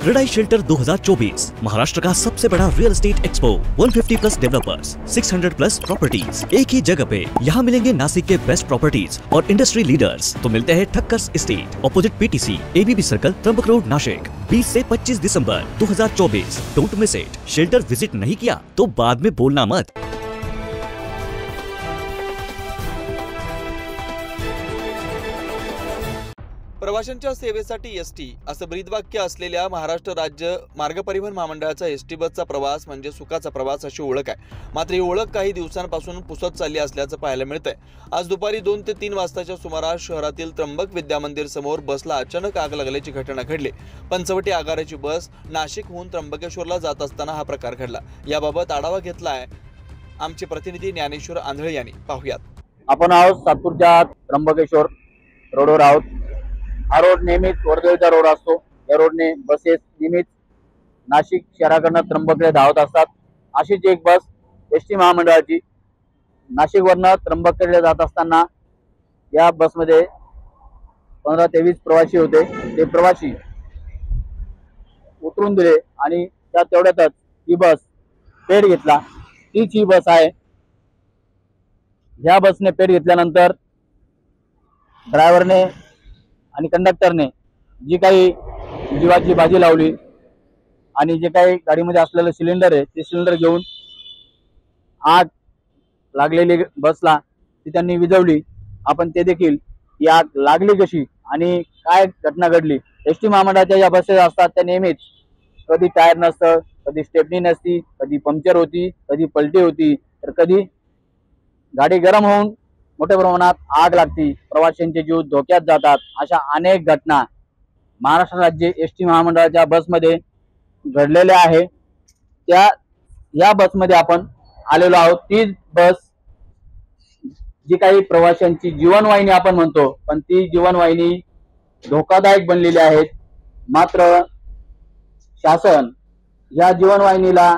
CREDAI shelter 2024 Maharashtra का सबसे बड़ा real estate expo. 150 plus developers, 600 plus properties एक ही जगह पे। यहाँ मिलेंगे नासिक के बेस्ट प्रॉपर्टीज और इंडस्ट्री लीडर्स। तो मिलते हैं Thakkar's estate, opposite PTC, ABB circle, Trimbak road, Nashik. 20 से 25 दिसंबर 2024। Don't miss it. Shelter visit नहीं किया तो बाद में बोलना मत। प्रवाशांच्या सेवेसाठी एसटी असं ब्रीदवाक्य असलेल्या महाराष्ट्र राज्य मार्ग परिवहन महामंडळाचा एसटी बसचा प्रवास म्हणजे सुखाचा प्रवास अशी ओळख आहे। मात्र ही ओळख काही दिवसांपासून पुसत चालली असल्याचं पाहायला मिळतंय। आज दुपारी 2 ते 3 वाजताच्या सुमारास शहरातील त्र्यंबक विद्या मंदिर समोर बसला अचानक आग लागल्याची घटना घडली। पंचवटी आगाराची बस नाशिकहून त्र्यंबकेश्वरला जात असताना हा प्रकार घडला। याबाबत आढावा घेतलाय आमचे प्रतिनिधी ज्ञानेश्वर आंधळे यांनी। पाहूयात। आपण आहोत सातपूरच्या त्र्यंबकेश्वर रोडवर आहोत। हा रोड नेहमीच वर्दळीचा रोड असतो। या रोडने बसेस नेहमीच नाशिक शहराकडून त्र्यंबककडे धावत असतात। अशीच एक बस एसटी महामंडळाची नाशिकवरून त्र्यंबककडे जात असताना या बसमध्ये 15 ते 20 प्रवासी होते। ते प्रवासी उतरून दिले आणि त्या तेवढ्यातच ही बस पेट घेतला। तीच ही बस आहे। या बसने पेट घेतल्यानंतर ड्रायव्हरने आणि कंडक्टरने जी काही जीवाची बाजी लावली आणि जे काही गाडीमध्ये असलेलं सिलेंडर आहे ते सिलेंडर घेऊन आग लागलेली बसला ती त्यांनी विझवली। आपण ते देखील ही आग लागली कशी आणि काय घटना घडली। एसटी महामंडळाच्या या बसेस असतात त्या नेहमीच कधी टायर नसतं, कधी स्टेपनी नसती, कधी पंक्चर होती, कधी पलटी होती, तर कधी गाडी गरम होऊन मोठ्या प्रमाणात आग लागती, प्रवाशांचे जीव धोक्यात जातात। अशा अनेक घटना महाराष्ट्र राज्य एसटी महामंडळाच्या बसमध्ये घडलेल्या आहे। या बसमध्ये आपण आलेलो आहोत। ती बस जी काही प्रवाशांची जीवनवाहिनी आपण म्हणतो, पण ती जीवनवाहिनी धोकादायक बनलेली आहे। मात्र शासन या जीवनवाहिनीला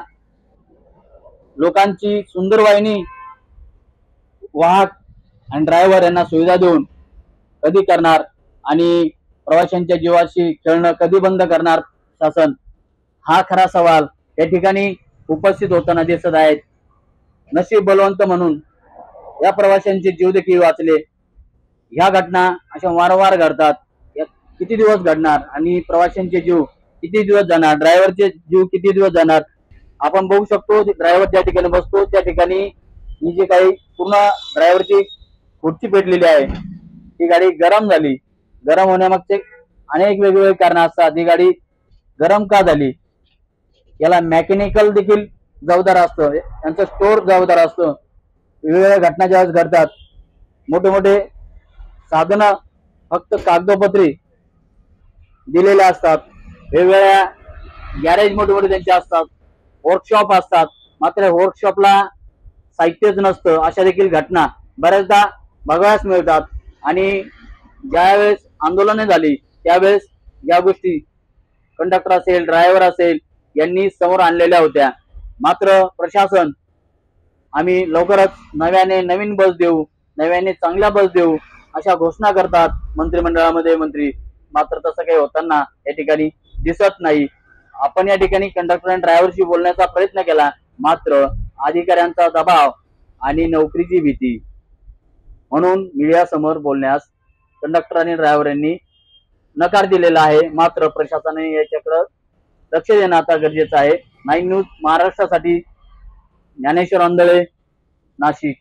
लोकांची सुंदर वाहिनी वाहक आणि ड्रायव्हर यांना सुविधा देऊन कधी करणार आणि प्रवाशांच्या जीवाशी खेळणं कधी बंद करणार शासन, हा खरा सवाल या ठिकाणी उपस्थित होताना दिसत आहेत। नशीब बलवंत म्हणून या प्रवाशांचे जीव देखील वाचले। ह्या घटना अशा वारंवार घडतात। या किती दिवस घडणार आणि प्रवाशांचे जीव किती दिवस जाणार, ड्रायव्हरचे जीव किती दिवस जाणार। आपण बघू शकतो ड्रायव्हर ज्या ठिकाणी बसतो त्या ठिकाणी ही जी काही पूर्ण ड्रायव्हरची खुर्ची पेटलेली आहे ती गाडी गरम झाली। गरम होण्यामागचे अनेक वेगवेगळे कारण असतात। ही गाडी गरम का झाली याला मेकॅनिकल देखील जबाबदार असतं, यांचं स्टोर जबाबदार असतं। वेगवेगळ्या घटना ज्यावेळेस घडतात मोठे मोठे साधनं फक्त कागदोपत्री दिलेले असतात। वेगवेगळ्या गॅरेज मोठे मोठे त्यांचे असतात, वर्कशॉप असतात, मात्र वर्कशॉपला साहित्यच नसतं। अशा देखील घटना बऱ्याचदा बघायला मिळतात आणि ज्यावेळेस आंदोलने झाली त्यावेळेस या गोष्टी कंडक्टर असेल, ड्रायव्हर असेल यांनी समोर आणलेल्या होत्या। मात्र प्रशासन आम्ही लवकरच नव्याने नवीन बस देऊ, नव्याने चांगल्या बस देऊ अशा घोषणा करतात मंत्रिमंडळामध्ये मंत्री। मात्र तसं काही होताना या ठिकाणी दिसत नाही। आपण या ठिकाणी कंडक्टर आणि ड्रायव्हरशी बोलण्याचा प्रयत्न केला, मात्र अधिकाऱ्यांचा दबाव आणि नोकरीची भीती म्हणून मीडिया समोर बोलण्यास कंडक्टर आणि ड्रायव्हरांनी नकार दिलेला आहे। मात्र प्रशासनाने याच्याकडे लक्ष देणं आता गरजेचं आहे। 9 न्यूज महाराष्ट्रासाठी ज्ञानेश्वर आंधळे, नाशिक।